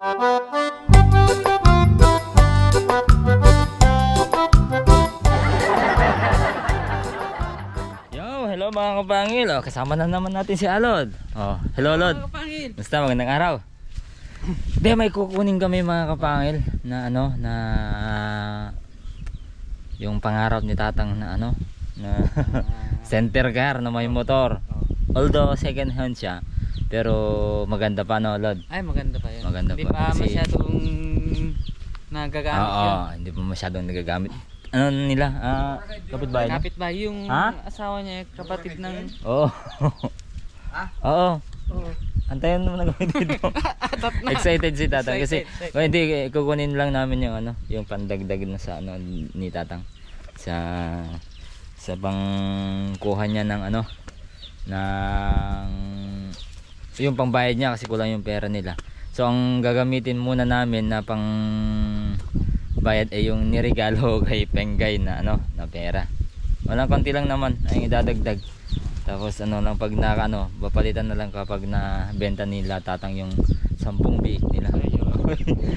Yo, hello mga kapangil. Oh, kasama na naman natin si Alod. Oh, hello Alod. Mga kapangil. Basta magandang araw. Di, may kukunin kami mga kapangil na na yung pangarap ni Tatang na na center car na may motor. Although second hand siya, pero maganda pa Lod. Ay, maganda pa yun. Maganda Hindi pa. pa Kasi masyadong nagagamit oo, yun. hindi pa masyadong nagagamit. Ano nila? Kapitbahay na? Kapitbahay yung Ha? asawa niya, kapatid ng... Oo. Oo. Oo. Antayin mo na kami dito. Atat na. Excited si Tatang kasi Excited. kung hindi kukunin lang namin yung yung pandagdag na sa ni Tatang sa pangkuha niya ng ng yung pangbayad niya kasi kulang yung pera nila. So ang gagamitin muna namin na pang bayad ay yung niregalo kay Penggay na na pera. Walang konti lang naman ay idadagdag. Tapos lang pag papalitan na lang kapag na benta nila Tatang yung 10 biik nila.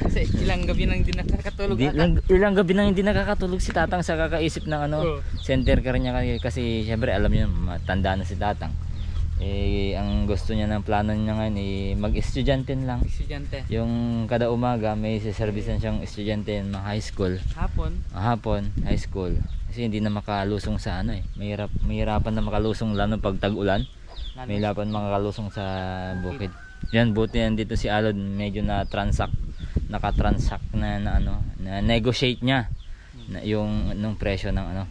Kasi ilang gabi nang hindi nakakatulog. Ilang gabi nang hindi nakakatulog si Tatang sa kakaisip ng center car niya kasi syempre alam niyo matanda na si Tatang. Ang gusto niya ng plano niya ngayon mag-estudyante lang. Estudyante. Yung kada umaga may servicean siyang estudyante ng mga high school. Hapon, high school. Kasi hindi na makalusong sa mahirapan na makalusong lalo pag tag-ulan. Mahirapan makalusong sa bukid. Yan, buti yan dito si Alod medyo naka-transact na negotiate niya na yung nung presyo ng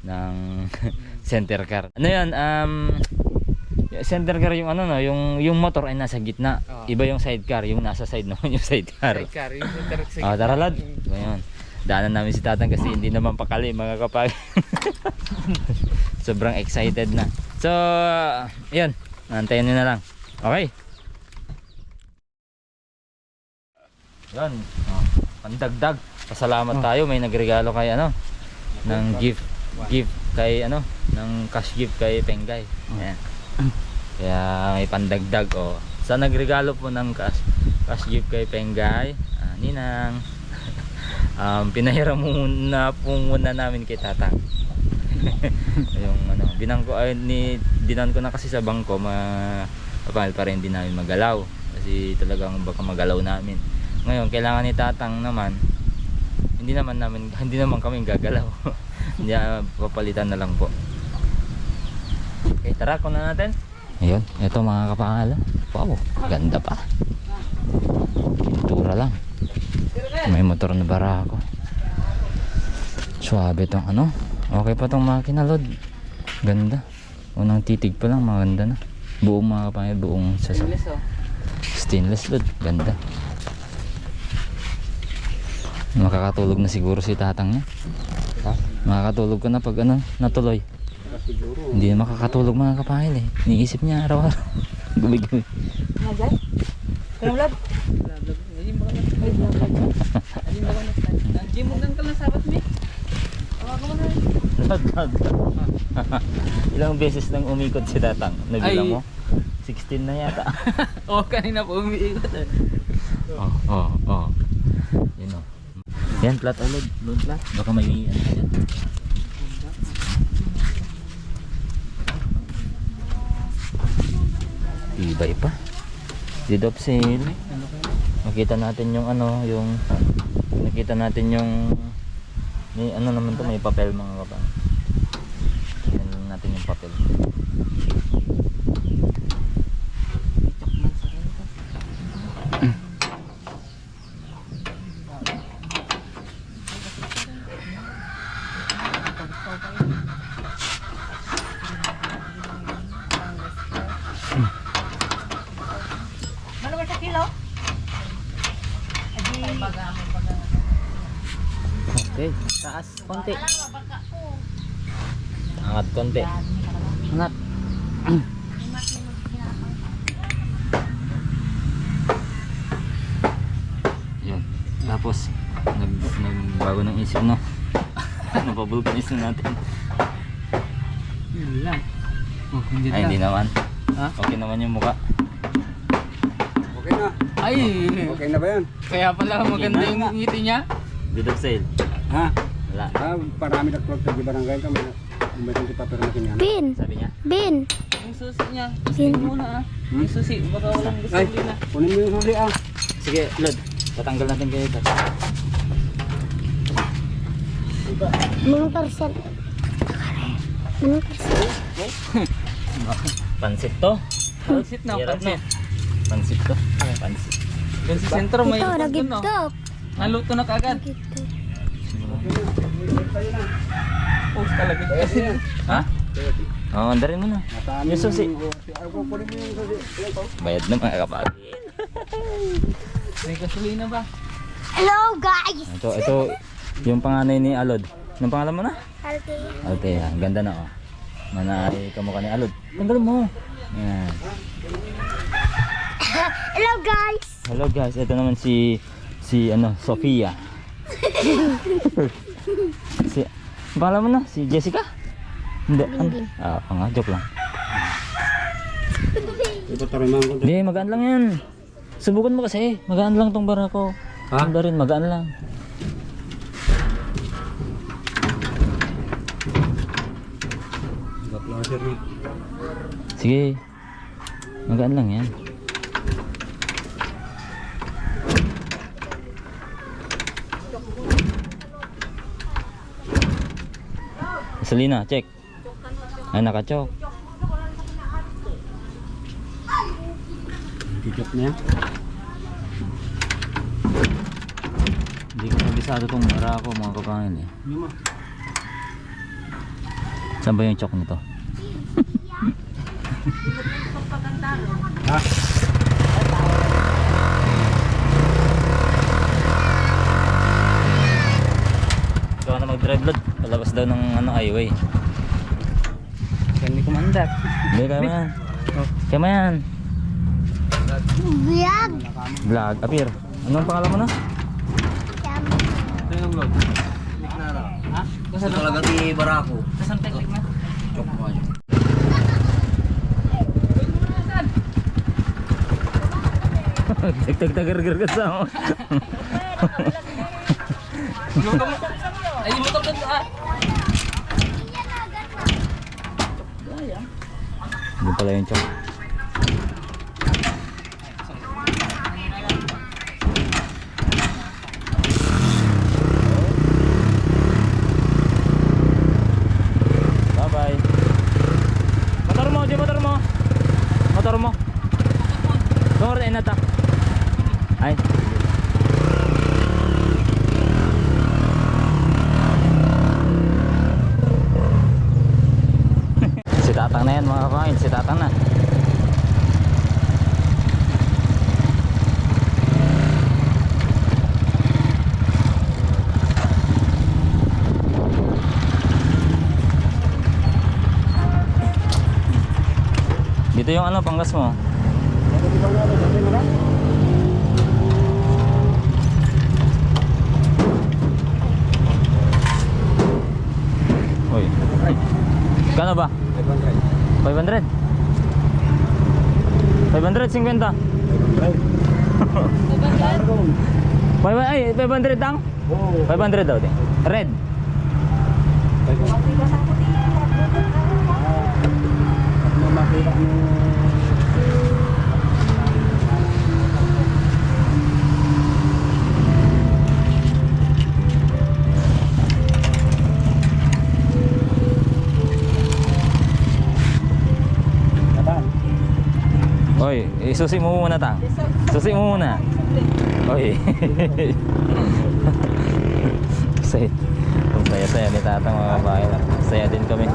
ng center car. Center car yung yung motor ay nasa gitna. Iba yung sidecar, yung nasa side naman yung sidecar. Sidecar, yung center car. Tara lad. Ngayon. Daanan namin si Tatang kasi hindi naman pakali mga kapag. Sobrang excited na. So, yun. Antayin nyo na lang. Okay. Yan. Pandagdag. Pasalamat tayo. May nagregalo kay ng gift kay ng cash gift kay Penggay. Yan. Kaya may pandagdag sa nagregalo po ng cash gift kay Penggay, Ninang. Pinahiram muna namin kay Tatang. Yung dinan ko na kasi sa bangko para rin din namin magalaw kasi talagang baka magalaw namin. Ngayon kailangan ni Tatang naman hindi naman kami gagalaw. Hindi, papalitan na lang po. Okay, tara kunan natin. Ayun, ito mga kapangala. Wow, ganda pa. Pintura lang. May motor na barako. Suabe tong okay pa tong makina Lod. Ganda. Unang titig pa lang maganda na. Buong mga kapangil, buong stainless Lod. Ganda. Makakatulog na siguro si Tatang niya. Makakatulog ka na pag natuloy. Hindi na makakatulog mga kapangil Iniisip niya araw-araw. Gumi-gumi. Ngajay? Kanang vlog? Jim, magandang ka lang sabat mi. Ilang beses nang umikot si Tatang? Nabilang mo? 16 na yata. Kanina po umiikot. Yun yan, plat ulit. Load plat. Baka may yan. Ibay pa. Deed of sale. Makita natin yung nakita natin yung may naman to, may papel mga kapang. Tingnan natin yung papel. Ano ba sa kilo? Okay, taas konti. Angat konti. Angat. Yun. Tapos nagbago ng isip napabulkanis na natin. Yun lang. Ay hindi naman. Ha? Okay naman yung mukha. Okay na. Ay, Okay na ba yan? kaya pala maganda yung ngiti niya. Good of sale. Ha? Wala. Parami na club sa barangay kami. May pa pero natin yan. Bin! Sabi niya. Bin! Yung susi niya. Susi muna ah. Yung susi, baka walang gusto Ay, din ah. kunin mo yung huli ah. Sige, Lod. Tatanggal natin kayo ito. Mga parcel. Mga parcel. Pansit to. Pansit na, Hirap, pansit. Pansit to. Pansit. Doon sa sentro may Ito, luto doon, no? nagiptok. Naluto na kagad. Nagiptok. Oh, talaga kasi. Ha? Oo, andarin mo na. Yung susi. Ako kunin mo yung susi. Bayad na mga kapatid. May gasolina ba? Hello guys! Ito, yung panganay ni Alod. Anong pangalan mo na? Althea. Althea, ang ganda na oh. Manay kamukha ni Alod. Tanggal mo. Yan. Hello guys! Hello guys, ito naman si Sofia. Ang pangalan mo na? Si Jessica? Hindi. Nga, joke lang. Ito tariman ko. Hindi, magaan lang yan. Subukan mo kasi. Magaan lang tong barako. Ha? Ang rin, magaan lang. Sige. Magaan lang yan. Selina, check. Ay, nakachok. Kikip na yan. Hindi ko nabisado tong barako mga kapangin eh. Saan ba yung chok nito? Ha? Ikaw na mag-drive Lod. Palabas daw ng highway. Kani kumandar. Hindi, kaya mo yan. Kaya mo yan. Vlog! Vlog, appear. Anong pangalan mo na? Ito yung vlog. Ha? Kasi talaga di barako. Kasang teknik na? Chok mo ayo. Tag-tag-tagar-gar ka sa mo. Ay, motor doon ah. Hindi pala yung chok. Bye-bye. Motor mo, di motor mo. Motor mo. Tungkol na inata. Ay. Si Tatang na yan mga kain, si Tatang na. Dito yung panggas mo. Uy. Kano ba? 500? 550? 500 tang? 500 daw din. Red. Oy, isusi mo muna tang. Susi mo muna. Oy. Saya. Saya ni Tatang mga babae. Saya din kami.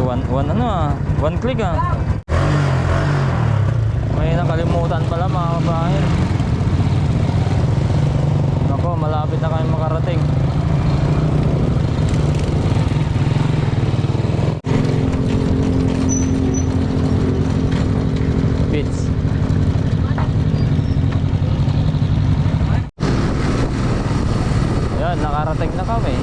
One click ah. May nakalimutan pala mga babae. Nako, malapit na kami makarating. Bits. Yan, nakarating na kami.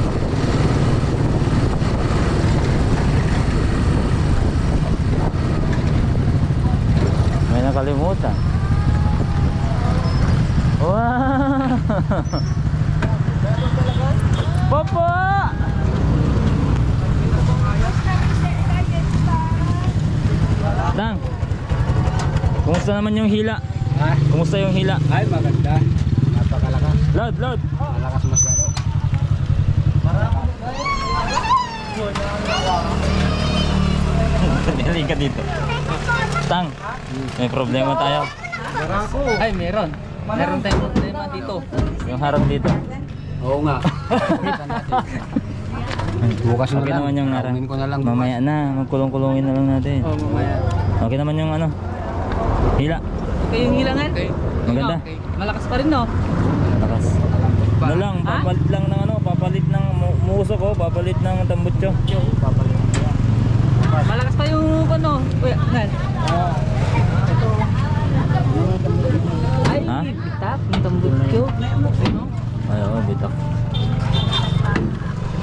May nakalimutan. Popo! Tang, kumusta naman yung hila? Ha? Kumusta yung hila? Ay, maganda. Napakalakas. Load, load! Malakas masyado. Dali ka dito. Tang, may problema tayo. Barako. Ay, meron. Meron tayong problema dito. Yung harang dito. Oo nga. Bukas na Okay lang. naman yung harang. Kunin ko na lang. Mamaya na, magkulong-kulungin na lang natin. Oh, mamaya. Okay naman yung ano, hila. Okay yung hilangan? Maganda. Okay. Malakas pa rin, no? Lakas. Ano lang, papalit lang ng ano, papalit ng muusok ko, papalit ng tambutso. Malakas pa yung ano? Kuya, Nal. Ay, Ha? bitak. Yung tambutso. Ano? Ay, oo, bitak.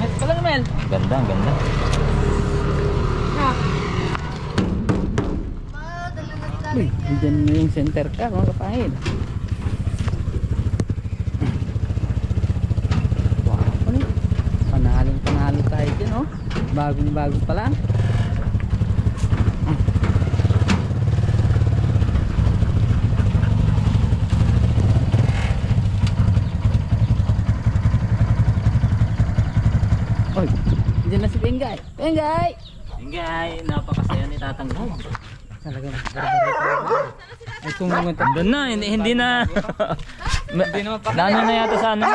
Met ka lang, Mel. Ganda, ang ganda. Uy, dyan na yung center ka, mga kapahid. Wow, ano? Panalo tayo dyan, oh. Bago pa lang. Oy, dyan na si Pengay. Pengay! Ingay, napakasaya ni Tatang Bob. Talagang barbaro. Ay, sumunod. Doon na, hindi na. Naano na yata sa ano?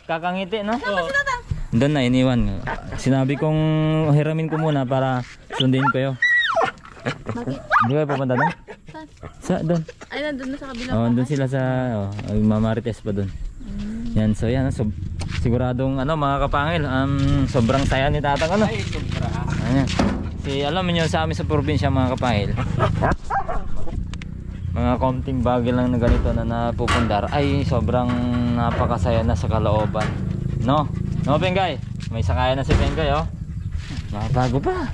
Kakangiti, no? Doon na, iniwan. Sinabi kong hiramin ko muna para sundin kayo. Hindi kayo pupunta doon? Sa doon. Ay, nandun na sa kabila. Oh, doon sila sa mamarites pa doon. Yan, so yan, siguradong ano mga kapangil, sobrang saya ni Tatang ano. Ay, sobra. Ayan. Alam niyo sa amin sa probinsya mga kapangil, mga konting bagay lang na ganito na napupundar ay sobrang napakasaya na sa kalooban. No? No, Pengay? May sakaya na si Pengay, oh. Bago pa.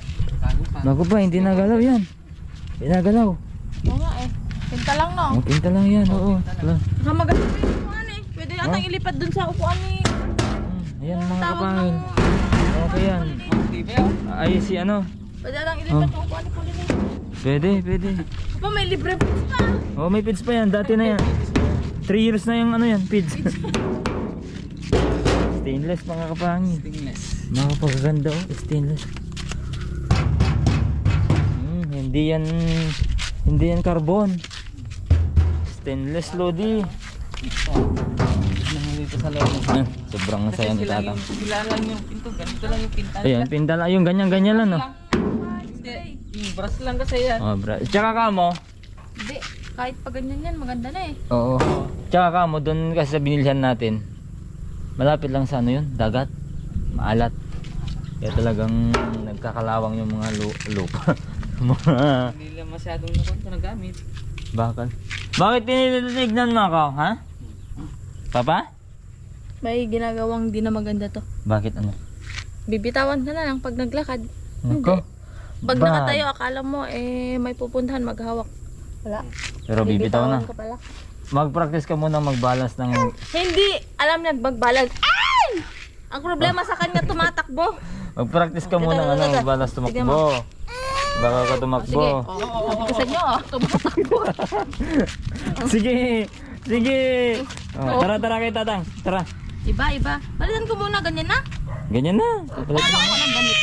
Bago pa, hindi nagalaw yan. Hindi nagalaw. Oo nga eh. Pinta lang no. Oh, pinta lang yan, oo. Saka maganda pa yung upuan eh. Pwede yata ilipat dun sa upuan ni... Ayan mga Tawag kapangil. ng... Okay yan. Ay si ano? Pwede yata ilipat yung upuan ni Pauline eh. Pwede. Pa, may libre pa. Oh, may pids pa yan. Dati na yan. 3 years na yung ano yan, pids. Stainless mga kapangil. Mga pagaganda, oh. Stainless. Hindi yan carbon. Stainless, Lodi. Dito sa loob. Sobrang saya ni Tatang. Sila lang yung pinto, ganito lang yung pinta. Ayan, pinta lang. Yung ganyan-ganyan lang, no? Hindi, yung brush lang kasi yan. Oh, bra. Tsaka ka mo. Hindi. Kahit pa ganyan yan, maganda na eh. Oo. Tsaka ka mo, doon kasi sa binilhan natin. Malapit lang sa ano yun, dagat. Maalat. Kaya talagang nagkakalawang yung mga lupa. Mga Hindi lang masyadong nagamit. bakal. Bakit tinitignan mo ako, ha? Papa? May ginagawang di na maganda to. Bakit ano? Bibitawan ka na lang pag naglakad. Nako. Pag Bad. nakatayo, akala mo eh may pupuntahan maghawak. Wala. Pero bibitaw na. Bibitawan ka pala. Mag-practice ka muna mag-balance ng... Hindi! Alam niya magbalance. Ay! Ang problema sa kanya tumatakbo. Mag-practice ka muna Ito. mag-balance Sige, tumakbo. Baka ka Sige. tumakbo. Sabi ko sa inyo, tumatakbo. Sige. Sige. Oh, tara kay Tatang. Tara. Iba. Balitan ko muna, ganyan na. Ganyan na. Wala ako ng damit.